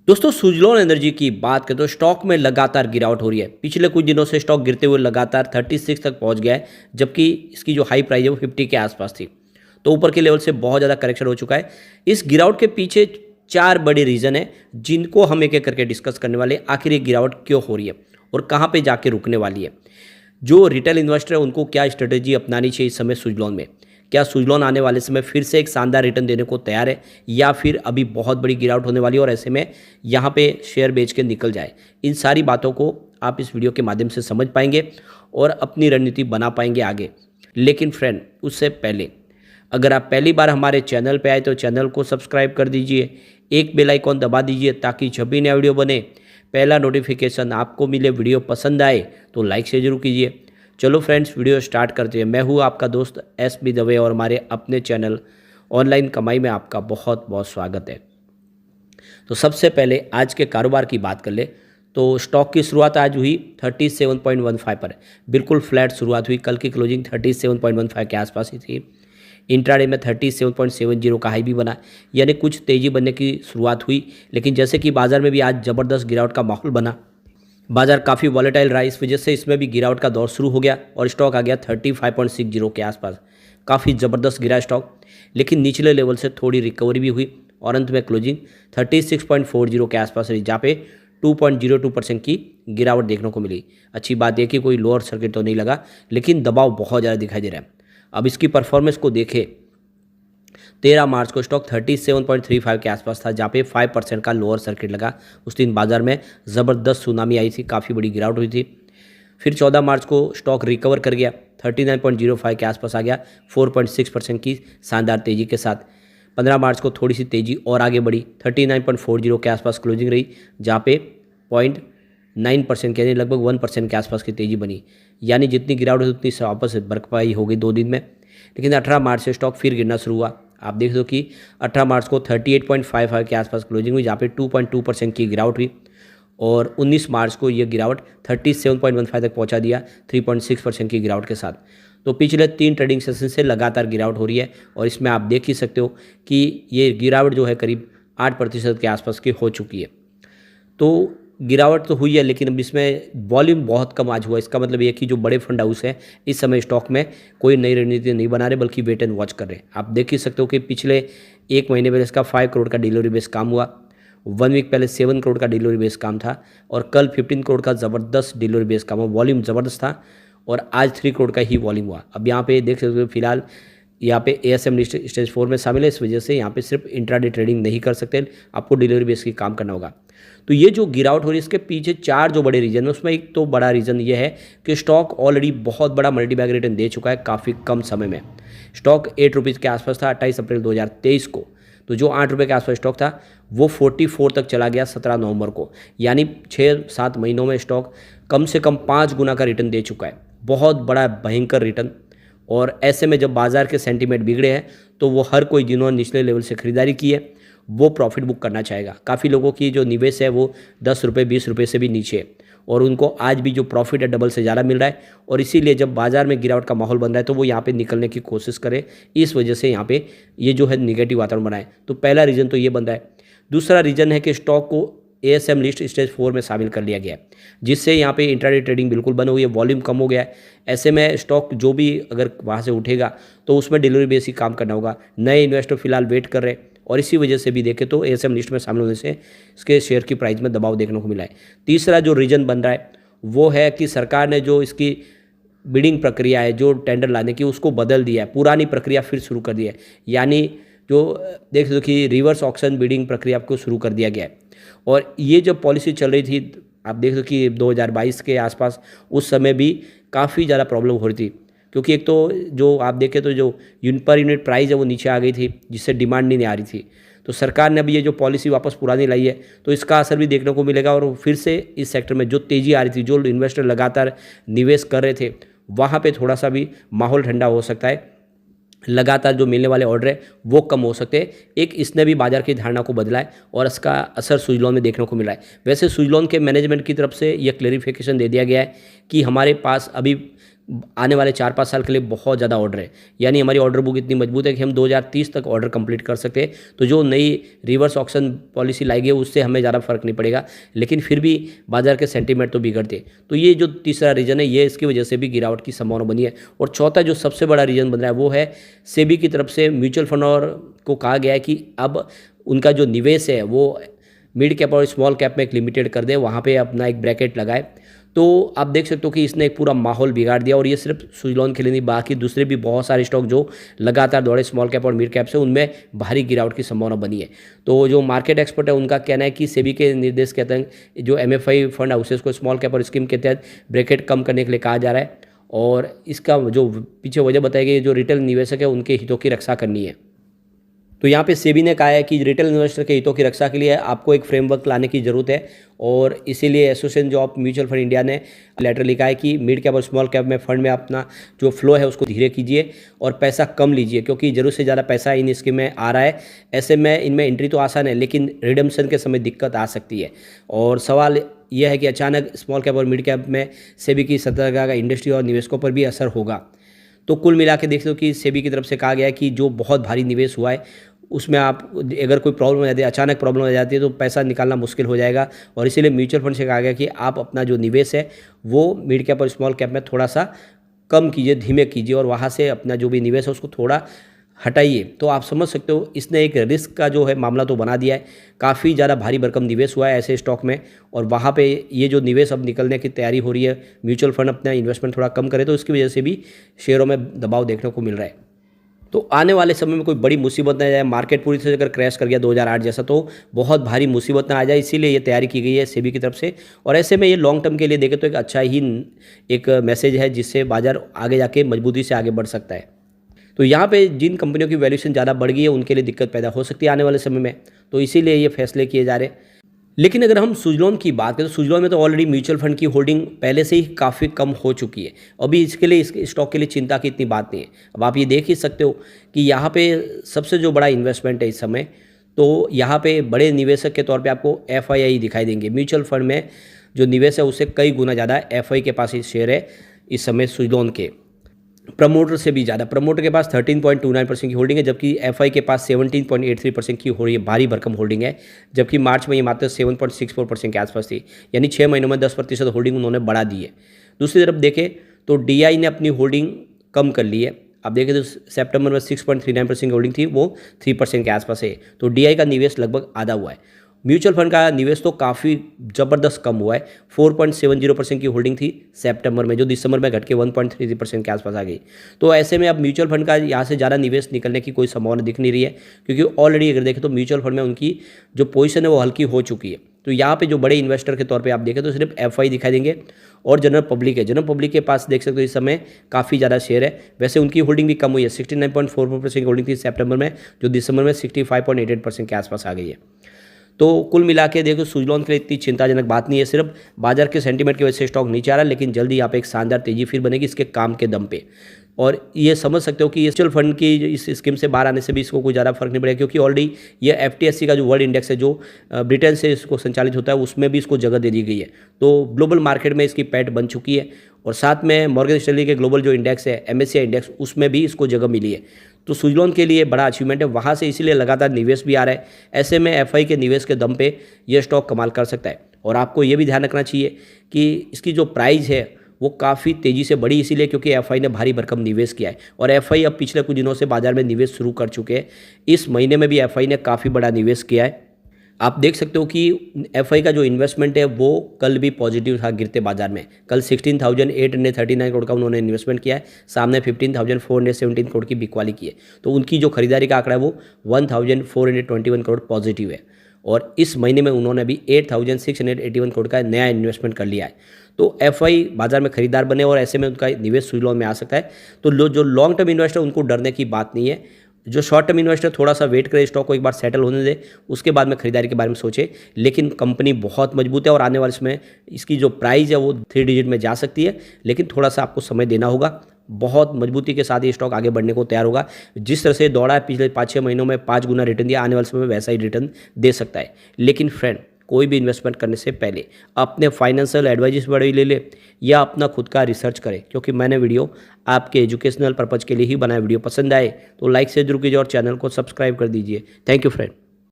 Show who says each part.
Speaker 1: दोस्तों सुजलॉन एनर्जी की बात करें तो स्टॉक में लगातार गिरावट हो रही है। पिछले कुछ दिनों से स्टॉक गिरते हुए लगातार 36 तक पहुंच गया है, जबकि इसकी जो हाई प्राइस है वो 50 के आसपास थी। तो ऊपर के लेवल से बहुत ज़्यादा करेक्शन हो चुका है। इस गिरावट के पीछे चार बड़े रीज़न है, जिनको हम एक एक करके डिस्कस करने वाले हैं। आखिर ये गिरावट क्यों हो रही है और कहाँ पर जाके रुकने वाली है। जो रिटेल इन्वेस्टर है उनको क्या स्ट्रेटेजी अपनानी चाहिए इस समय सुजलॉन में। क्या सुजलॉन आने वाले समय फिर से एक शानदार रिटर्न देने को तैयार है, या फिर अभी बहुत बड़ी गिरावट होने वाली है और ऐसे में यहाँ पे शेयर बेच के निकल जाए। इन सारी बातों को आप इस वीडियो के माध्यम से समझ पाएंगे और अपनी रणनीति बना पाएंगे आगे। लेकिन फ्रेंड, उससे पहले अगर आप पहली बार हमारे चैनल पे आए तो चैनल को सब्सक्राइब कर दीजिए, एक बेल आइकॉन दबा दीजिए ताकि जब भी नया वीडियो बने पहला नोटिफिकेशन आपको मिले। वीडियो पसंद आए तो लाइक से जरूर कीजिए। चलो फ्रेंड्स, वीडियो स्टार्ट करते हैं। मैं हूँ आपका दोस्त एस.बी. दवे और हमारे अपने चैनल ऑनलाइन कमाई में आपका बहुत बहुत स्वागत है। तो सबसे पहले आज के कारोबार की बात कर ले तो स्टॉक की शुरुआत आज हुई 37.15 पर। बिल्कुल फ्लैट शुरुआत हुई। कल की क्लोजिंग 37.15 के आसपास ही थी। इंट्राडे में 37.70 का हाई भी बना, यानी कुछ तेज़ी बनने की शुरुआत हुई। लेकिन जैसे कि बाजार में भी आज ज़बरदस्त गिरावट का माहौल बना, बाजार काफ़ी वॉलेटाइल रहा, इस वजह से इसमें भी गिरावट का दौर शुरू हो गया और स्टॉक आ गया 35.60 के आसपास। काफ़ी ज़बरदस्त गिरा स्टॉक, लेकिन निचले लेवल से थोड़ी रिकवरी भी हुई और अंत में क्लोजिंग 36.40 के आसपास रही, जहाँ पे 2.02% की गिरावट देखने को मिली। अच्छी बात यह कि कोई लोअर सर्किट तो नहीं लगा, लेकिन दबाव बहुत ज़्यादा दिखाई दे रहा है। अब इसकी परफॉर्मेंस को देखें, 13 मार्च को स्टॉक 37.35 के आसपास था, जहाँ पे 5% का लोअर सर्किट लगा। उस दिन बाजार में ज़बरदस्त सुनामी आई थी, काफ़ी बड़ी गिरावट हुई थी। फिर 14 मार्च को स्टॉक रिकवर कर गया, 39.05 के आसपास आ गया, 4.6% की शानदार तेज़ी के साथ। 15 मार्च को थोड़ी सी तेज़ी और आगे बढ़ी, 39.40 के आसपास क्लोजिंग रही, जहाँ पे 0.9% यानी लगभग 1% के आसपास की तेज़ी बनी। यानी जितनी गिरावट हुई उतनी वापस भरपाई हो गई 2 दिन में। लेकिन 18 मार्च से स्टॉक फिर गिरना शुरू हुआ। आप देख दो कि 18 मार्च को 38.55 के आसपास क्लोजिंग हुई, जहाँ पे 2.2% की गिरावट हुई और 19 मार्च को ये गिरावट 37.15 तक पहुंचा दिया, 3.6% की गिरावट के साथ। तो पिछले 3 ट्रेडिंग सेशन से लगातार गिरावट हो रही है और इसमें आप देख ही सकते हो कि ये गिरावट जो है करीब 8% के आसपास की हो चुकी है। तो गिरावट तो हुई है, लेकिन अब इसमें वॉल्यूम बहुत कम आज हुआ। इसका मतलब ये कि जो बड़े फंड हाउस है इस समय स्टॉक में कोई नई रणनीति नहीं बना रहे, बल्कि वेट एंड वॉच कर रहे हैं। आप देख ही सकते हो कि पिछले 1 महीने में इसका 5 करोड़ का डिलीवरी बेस काम हुआ, 1 वीक पहले 7 करोड़ का डिलीवरी बेस काम था और कल 15 करोड़ का ज़बरदस्त डिलीवरी बेस काम हुआ। वॉल्यूम ज़बरदस्त था और आज 3 करोड़ का ही वॉल्यूम हुआ। अब यहाँ पे देख सकते हो फिलहाल यहाँ पे ASM लिस्ट स्टेज 4 में शामिल है, इस वजह से यहाँ पे सिर्फ इंट्राडे ट्रेडिंग नहीं कर सकते, आपको डिलीवरी बेस की काम करना होगा। तो ये जो गिरावट हो रही है इसके पीछे 4 जो बड़े रीजन है, उसमें एक तो बड़ा रीज़न ये है कि स्टॉक ऑलरेडी बहुत बड़ा मल्टीबैग रिटर्न दे चुका है काफ़ी कम समय में। स्टॉक 8 रुपीज़ के आसपास था 28 अप्रैल 2023 को। तो जो 8 रुपये के आसपास स्टॉक था वो 44 तक चला गया 17 नवंबर को। यानी 6-7 महीनों में स्टॉक कम से कम 5 गुना का रिटर्न दे चुका है। बहुत बड़ा भयंकर रिटर्न। और ऐसे में जब बाजार के सेंटीमेंट बिगड़े हैं तो वो हर कोई जिन्होंने निचले लेवल से खरीदारी की है वो प्रॉफिट बुक करना चाहेगा। काफ़ी लोगों की जो निवेश है वो 10 रुपये 20 रुपये से भी नीचे है और उनको आज भी जो प्रॉफिट है डबल से ज़्यादा मिल रहा है। और इसीलिए जब बाजार में गिरावट का माहौल बन रहा है तो वो यहाँ पे निकलने की कोशिश करें। इस वजह से यहाँ पे ये जो है निगेटिव वातावरण बनाए। तो पहला रीज़न तो ये बन रहा है। दूसरा रीज़न है कि स्टॉक को ASM लिस्ट स्टेज 4 में शामिल कर लिया गया है, जिससे यहाँ पे इंट्राडे ट्रेडिंग बिल्कुल बंद हुई है, वॉल्यूम कम हो गया है। ऐसे में स्टॉक जो भी अगर वहाँ से उठेगा तो उसमें डिलीवरी बेस ही काम करना होगा। नए इन्वेस्टर फिलहाल वेट कर रहे हैं और इसी वजह से भी देखें तो ASM लिस्ट में शामिल होने से इसके शेयर की प्राइस में दबाव देखने को मिला है। तीसरा जो रीजन बन रहा है वो है कि सरकार ने जो इसकी बिडिंग प्रक्रिया है, जो टेंडर लाने की, उसको बदल दिया है, पुरानी प्रक्रिया फिर शुरू कर दी है। यानी जो देख दो कि रिवर्स ऑक्शन बिडिंग प्रक्रिया को शुरू कर दिया गया है। और ये जो पॉलिसी चल रही थी, आप देख दो कि 2022 के आसपास उस समय भी काफ़ी ज़्यादा प्रॉब्लम हो रही थी, क्योंकि एक तो जो आप देखें तो जो पर यूनिट प्राइस है वो नीचे आ गई थी, जिससे डिमांड नहीं आ रही थी। तो सरकार ने अभी ये जो पॉलिसी वापस पुरानी लाई है तो इसका असर भी देखने को मिलेगा और फिर से इस सेक्टर में जो तेज़ी आ रही थी, जो इन्वेस्टर लगातार निवेश कर रहे थे, वहाँ पे थोड़ा सा भी माहौल ठंडा हो सकता है। लगातार जो मिलने वाले ऑर्डर है वो कम हो सकते हैं। एक इसने भी बाजार की धारणा को बदला है और इसका असर सुजलॉन में देखने को मिला है। वैसे सुजलॉन के मैनेजमेंट की तरफ से यह क्लेरिफिकेशन दे दिया गया है कि हमारे पास अभी आने वाले 4-5 साल के लिए बहुत ज़्यादा ऑर्डर है। यानी हमारी ऑर्डर बुक इतनी मजबूत है कि हम 2030 तक ऑर्डर कंप्लीट कर सकते हैं। तो जो नई रिवर्स ऑक्शन पॉलिसी लाई गई है उससे हमें ज़्यादा फर्क नहीं पड़ेगा, लेकिन फिर भी बाजार के सेंटीमेंट तो बिगड़ते। तो ये जो तीसरा रीज़न है, ये इसकी वजह से भी गिरावट की संभावना बनी है। और चौथा जो सबसे बड़ा रीज़न बन रहा है वो है सेबी की तरफ से म्यूचुअल फंड और को कहा गया है कि अब उनका जो निवेश है वो मिड कैप और स्मॉल कैप में एक लिमिटेड कर दे, वहाँ पे अपना एक ब्रैकेट लगाए। तो आप देख सकते हो कि इसने एक पूरा माहौल बिगाड़ दिया। और ये सिर्फ सुजलॉन के लिए नहीं, बाकी दूसरे भी बहुत सारे स्टॉक जो लगातार दौड़े स्मॉल कैप और मिड कैप से, उनमें भारी गिरावट की संभावना बनी है। तो जो मार्केट एक्सपर्ट है उनका कहना है कि सेबी के निर्देश के तहत जो MFI फंड हाउसेस को स्मॉल कैप और स्कीम के तहत ब्रैकेट कम करने के लिए कहा जा रहा है। और इसका जो पीछे वजह बताई गई, जो रिटेल निवेशक है उनके हितों की रक्षा करनी है। तो यहाँ पे सेबी ने कहा है कि रिटेल इन्वेस्टर के हितों की रक्षा के लिए आपको एक फ्रेमवर्क लाने की ज़रूरत है। और इसीलिए association of mutual fund India ने लेटर लिखा है कि मिड कैप और स्मॉल कैप में फंड में अपना जो फ्लो है उसको धीरे कीजिए और पैसा कम लीजिए, क्योंकि ज़रूरत से ज़्यादा पैसा इन स्कीम में आ रहा है। ऐसे में इनमें एंट्री तो आसान है, लेकिन रिडम्पशन के समय दिक्कत आ सकती है। और सवाल यह है कि अचानक स्मॉल कैप और मिड कैप में सेबी की सतर्कता का इंडस्ट्री और निवेशकों पर भी असर होगा। तो कुल मिला के देख लो कि सेबी की तरफ से कहा गया है कि जो बहुत भारी निवेश हुआ है उसमें आप अगर कोई प्रॉब्लम हो जाती है, अचानक प्रॉब्लम हो जाती है, तो पैसा निकालना मुश्किल हो जाएगा। और इसीलिए म्यूचुअल फंड से कहा गया कि आप अपना जो निवेश है वो मिड कैप और स्मॉल कैप में थोड़ा सा कम कीजिए, धीमे कीजिए, और वहाँ से अपना जो भी निवेश है उसको थोड़ा हटाइए। तो आप समझ सकते हो इसने एक रिस्क का जो है मामला तो बना दिया है। काफ़ी ज़्यादा भारी भरकम निवेश हुआ है ऐसे स्टॉक में, और वहाँ पे ये जो निवेश अब निकलने की तैयारी हो रही है, म्यूचुअल फंड अपना इन्वेस्टमेंट थोड़ा कम करे, तो इसकी वजह से भी शेयरों में दबाव देखने को मिल रहा है। तो आने वाले समय में कोई बड़ी मुसीबत ना आ जाए, मार्केट पूरी तरह से अगर क्रैश कर गया 2008 जैसा, तो बहुत भारी मुसीबत ना आ जाए, इसीलिए ये तैयारी की गई है सेबी की तरफ से। और ऐसे में ये लॉन्ग टर्म के लिए देखें तो एक अच्छा ही एक मैसेज है, जिससे बाजार आगे जाके मजबूती से आगे बढ़ सकता है। तो यहाँ पे जिन कंपनियों की वैल्यूएशन ज़्यादा बढ़ गई है उनके लिए दिक्कत पैदा हो सकती है आने वाले समय में, तो इसीलिए ये फैसले किए जा रहे हैं। लेकिन अगर हम सुजलॉन की बात करें तो सुजलॉन में तो ऑलरेडी म्यूचुअल फंड की होल्डिंग पहले से ही काफ़ी कम हो चुकी है। अभी इसके लिए, इस स्टॉक के लिए चिंता की इतनी बात नहीं है। अब आप ये देख ही सकते हो कि यहाँ पे सबसे जो बड़ा इन्वेस्टमेंट है इस समय, तो यहाँ पे बड़े निवेशक के तौर पे आपको FII दिखाई देंगे। म्यूचुअल फंड में जो निवेश है उससे कई गुना ज़्यादा FI के पास ही शेयर है इस समय सुजलॉन के, प्रमोटर से भी ज़्यादा। प्रमोटर के पास 13.29% की होल्डिंग है, जबकि FI के पास 17.83% की हो रही है, भारी भरकम होल्डिंग है। जबकि मार्च में ये मात्र 7.64% के आसपास थी, यानी 6 महीनों में 10% होल्डिंग उन्होंने बढ़ा दी है। दूसरी तरफ देखें तो DI ने अपनी होल्डिंग कम कर ली है। आप देखें तो सितंबर में 6.39% की होल्डिंग थी, वो 3% के आसपास है। तो DI का निवेश लगभग आधा हुआ है। म्यूचुअल फंड का निवेश तो काफ़ी ज़बरदस्त कम हुआ है। 4.70% की होल्डिंग थी सितंबर में, जो दिसंबर में घट के 1.33% के आसपास आ गई। तो ऐसे में अब म्यूचुअल फंड का यहाँ से ज़्यादा निवेश निकलने की कोई संभावना दिख नहीं रही है, क्योंकि ऑलरेडी अगर देखें तो म्यूचुअल फंड में उनकी जो पोजीशन है वो हल्की हो चुकी है। तो यहाँ पे जो बड़े इन्वेस्टर के तौर पे आप देखें तो सिर्फ FI दिखाई देंगे और जनरल पब्लिक है। जनरल पब्लिक के पास देख सकते हो इस समय काफ़ी ज़्यादा शेयर है। वैसे उनकी होल्डिंग भी कम हुई है, 69.44% की होल्डिंग थी सितंबर में, जो दिसंबर में 65.88% के आसपास आ गई है। तो कुल मिला के देखो सुजलॉन के लिए इतनी चिंताजनक बात नहीं है, सिर्फ बाजार के सेंटीमेंट की वजह से स्टॉक नीचे आ रहा है, लेकिन जल्दी यहाँ पे एक शानदार तेजी फिर बनेगी इसके काम के दम पे। और ये समझ सकते हो कि म्यूचुअल फंड की इस स्कीम से बाहर आने से भी इसको कोई ज़्यादा फर्क नहीं पड़ेगा, क्योंकि ऑलरेडी ये FTSE का जो वर्ल्ड इंडेक्स है, जो ब्रिटेन से इसको संचालित होता है, उसमें भी इसको जगह दे दी गई है। तो ग्लोबल मार्केट में इसकी पैठ बन चुकी है, और साथ में मॉर्गन स्टैनली के ग्लोबल जो इंडेक्स है MSCI इंडेक्स, उसमें भी इसको जगह मिली है। तो सुजलॉन के लिए बड़ा अचीवमेंट है, वहाँ से इसीलिए लगातार निवेश भी आ रहा है। ऐसे में FI के निवेश के दम पे ये स्टॉक कमाल कर सकता है। और आपको ये भी ध्यान रखना चाहिए कि इसकी जो प्राइस है वो काफ़ी तेज़ी से बढ़ी, इसीलिए क्योंकि FI ने भारी भरकम निवेश किया है। और FI अब पिछले कुछ दिनों से बाजार में निवेश शुरू कर चुके हैं। इस महीने में भी FI ने काफ़ी बड़ा निवेश किया है। आप देख सकते हो कि FI का जो इन्वेस्टमेंट है वो कल भी पॉजिटिव था गिरते बाजार में। कल 16,839 करोड़ का उन्होंने इन्वेस्टमेंट किया है, सामने 15,417 करोड़ की बिकवाली की है। तो उनकी जो खरीदारी का आंकड़ा है वो 1,421 करोड़ पॉजिटिव है। और इस महीने में उन्होंने अभी 8,681 करोड़ का नया इन्वेस्टमेंट कर लिया है। तो FI बाजार में खरीदार बने, और ऐसे में उनका निवेश सुजलॉन में आ सकता है। तो जो लॉन्ग टर्म इन्वेस्टर उनको डरने की बात नहीं है। जो शॉर्ट टर्म इन्वेस्टर थोड़ा सा वेट करे, स्टॉक को एक बार सेटल होने दे, उसके बाद में खरीदारी के बारे में सोचे। लेकिन कंपनी बहुत मजबूत है, और आने वाले समय इसकी जो प्राइस है वो 3 डिजिट में जा सकती है, लेकिन थोड़ा सा आपको समय देना होगा। बहुत मजबूती के साथ ये स्टॉक आगे बढ़ने को तैयार होगा। जिस तरह से दौड़ा है पिछले 5-6 महीनों में 5 गुना रिटर्न दिया, आने वाले समय में वैसा ही रिटर्न दे सकता है। लेकिन फ्रेंड, कोई भी इन्वेस्टमेंट करने से पहले अपने फाइनेंशियल एडवाइस बड़े ले ले या अपना खुद का रिसर्च करें, क्योंकि मैंने वीडियो आपके एजुकेशनल पर्पज़ के लिए ही बनाया। वीडियो पसंद आए तो लाइक से जरूर कीजिए और चैनल को सब्सक्राइब कर दीजिए। Thank you friend.